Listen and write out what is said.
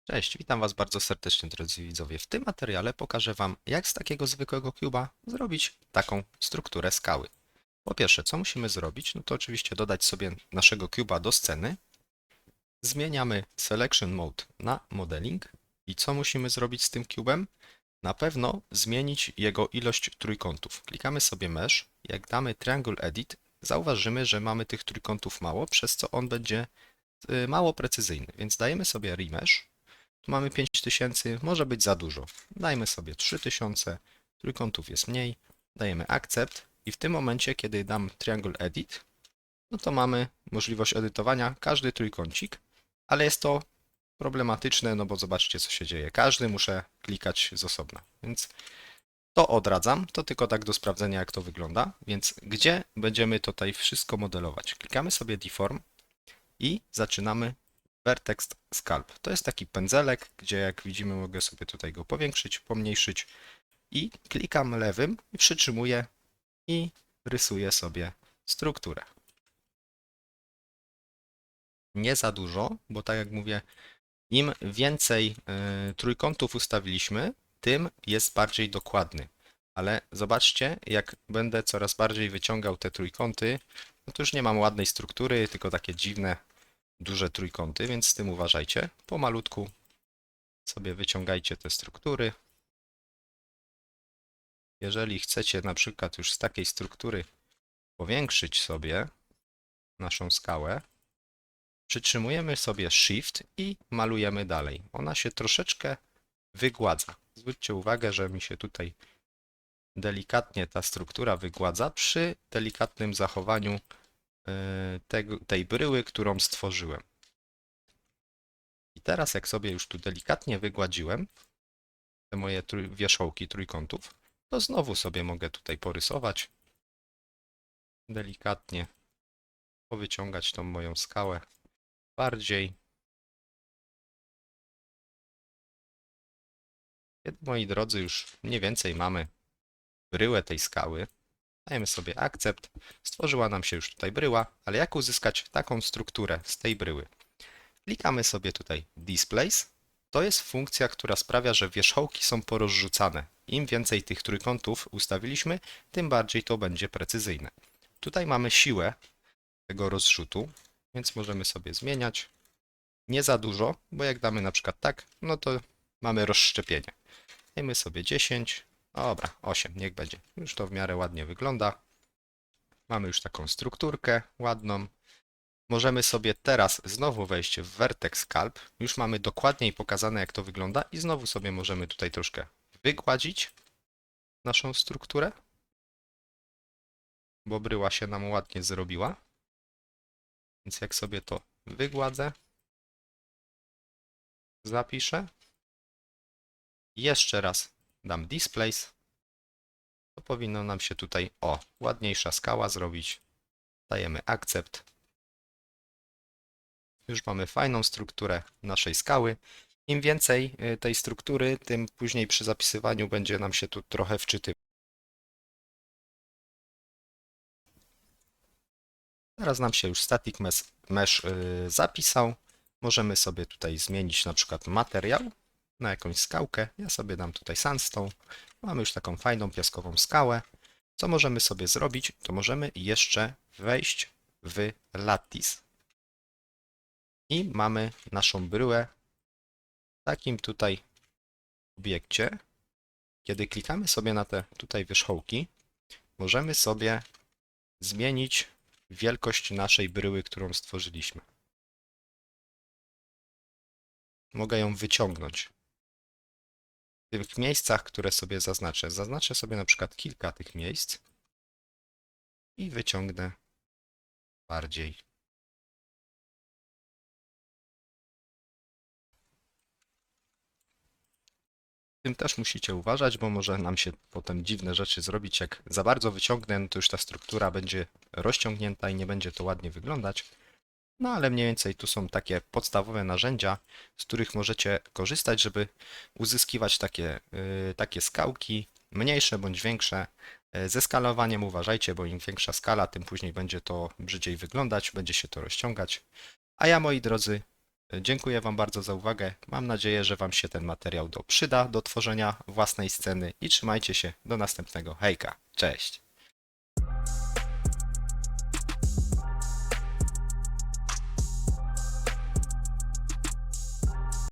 Cześć, witam Was bardzo serdecznie, drodzy widzowie. W tym materiale pokażę Wam, jak z takiego zwykłego cuba zrobić taką strukturę skały. Po pierwsze, co musimy zrobić? No to oczywiście dodać sobie naszego cuba do sceny. Zmieniamy Selection Mode na Modeling. I co musimy zrobić z tym cubem? Na pewno zmienić jego ilość trójkątów. Klikamy sobie Mesh. Jak damy Triangle Edit, zauważymy, że mamy tych trójkątów mało, przez co on będzie mało precyzyjny. Więc dajemy sobie Remesh. Tu mamy 5000, może być za dużo. Dajmy sobie 3000, trójkątów jest mniej. Dajemy Accept i w tym momencie, kiedy dam Triangle Edit, no to mamy możliwość edytowania każdy trójkącik, ale jest to problematyczne, no bo zobaczcie, co się dzieje. Każdy muszę klikać z osobna, więc to odradzam. To tylko tak do sprawdzenia, jak to wygląda. Więc gdzie będziemy tutaj wszystko modelować? Klikamy sobie Deform i zaczynamy Vertex Sculpt. To jest taki pędzelek, gdzie jak widzimy mogę sobie tutaj go powiększyć, pomniejszyć i klikam lewym i przytrzymuję i rysuję sobie strukturę. Nie za dużo, bo tak jak mówię, im więcej trójkątów ustawiliśmy, tym jest bardziej dokładny. Ale zobaczcie, jak będę coraz bardziej wyciągał te trójkąty, no to już nie mam ładnej struktury, tylko takie dziwne, duże trójkąty, więc z tym uważajcie. Pomalutku sobie wyciągajcie te struktury. Jeżeli chcecie na przykład już z takiej struktury powiększyć sobie naszą skałę, przytrzymujemy sobie Shift i malujemy dalej. Ona się troszeczkę wygładza. Zwróćcie uwagę, że mi się tutaj delikatnie ta struktura wygładza przy delikatnym zachowaniu tej bryły, którą stworzyłem. I teraz jak sobie już tu delikatnie wygładziłem te moje wierzchołki trójkątów, to znowu sobie mogę tutaj porysować delikatnie, powyciągać tą moją skałę bardziej. Kiedy, moi drodzy, już mniej więcej mamy bryłę tej skały, dajemy sobie akcept. Stworzyła nam się już tutaj bryła, ale jak uzyskać taką strukturę z tej bryły? Klikamy sobie tutaj Displace. To jest funkcja, która sprawia, że wierzchołki są porozrzucane. Im więcej tych trójkątów ustawiliśmy, tym bardziej to będzie precyzyjne. Tutaj mamy siłę tego rozrzutu, więc możemy sobie zmieniać. Nie za dużo, bo jak damy na przykład tak, no to mamy rozszczepienie. Dajmy sobie 10, dobra, 8, niech będzie. Już to w miarę ładnie wygląda. Mamy już taką strukturkę ładną. Możemy sobie teraz znowu wejść w Vertex Sculpt. Już mamy dokładniej pokazane, jak to wygląda i znowu sobie możemy tutaj troszkę wygładzić naszą strukturę, bo bryła się nam ładnie zrobiła. Więc jak sobie to wygładzę, zapiszę, jeszcze raz dam Displace, to powinno nam się tutaj, ładniejsza skała zrobić. Dajemy Accept. Już mamy fajną strukturę naszej skały. Im więcej tej struktury, tym później przy zapisywaniu będzie nam się tu trochę wczytywać. Teraz nam się już Static Mesh zapisał. Możemy sobie tutaj zmienić na przykład materiał na jakąś skałkę. Ja sobie dam tutaj sandstone. Mamy już taką fajną piaskową skałę. Co możemy sobie zrobić? To możemy jeszcze wejść w Lattice. I mamy naszą bryłę w takim tutaj obiekcie. Kiedy klikamy sobie na te tutaj wierzchołki, możemy sobie zmienić wielkość naszej bryły, którą stworzyliśmy. Mogę ją wyciągnąć. W tych miejscach, które sobie zaznaczę, zaznaczę sobie na przykład kilka tych miejsc i wyciągnę bardziej. Z tym też musicie uważać, bo może nam się potem dziwne rzeczy zrobić. Jak za bardzo wyciągnę, no to już ta struktura będzie rozciągnięta i nie będzie to ładnie wyglądać. No ale mniej więcej tu są takie podstawowe narzędzia, z których możecie korzystać, żeby uzyskiwać takie skałki, mniejsze bądź większe. Ze skalowaniem uważajcie, bo im większa skala, tym później będzie to brzydziej wyglądać, będzie się to rozciągać. A ja, moi drodzy, Dziękuję Wam bardzo za uwagę. Mam nadzieję, że Wam się ten materiał przyda do tworzenia własnej sceny i trzymajcie się. Do następnego. Hejka. Cześć.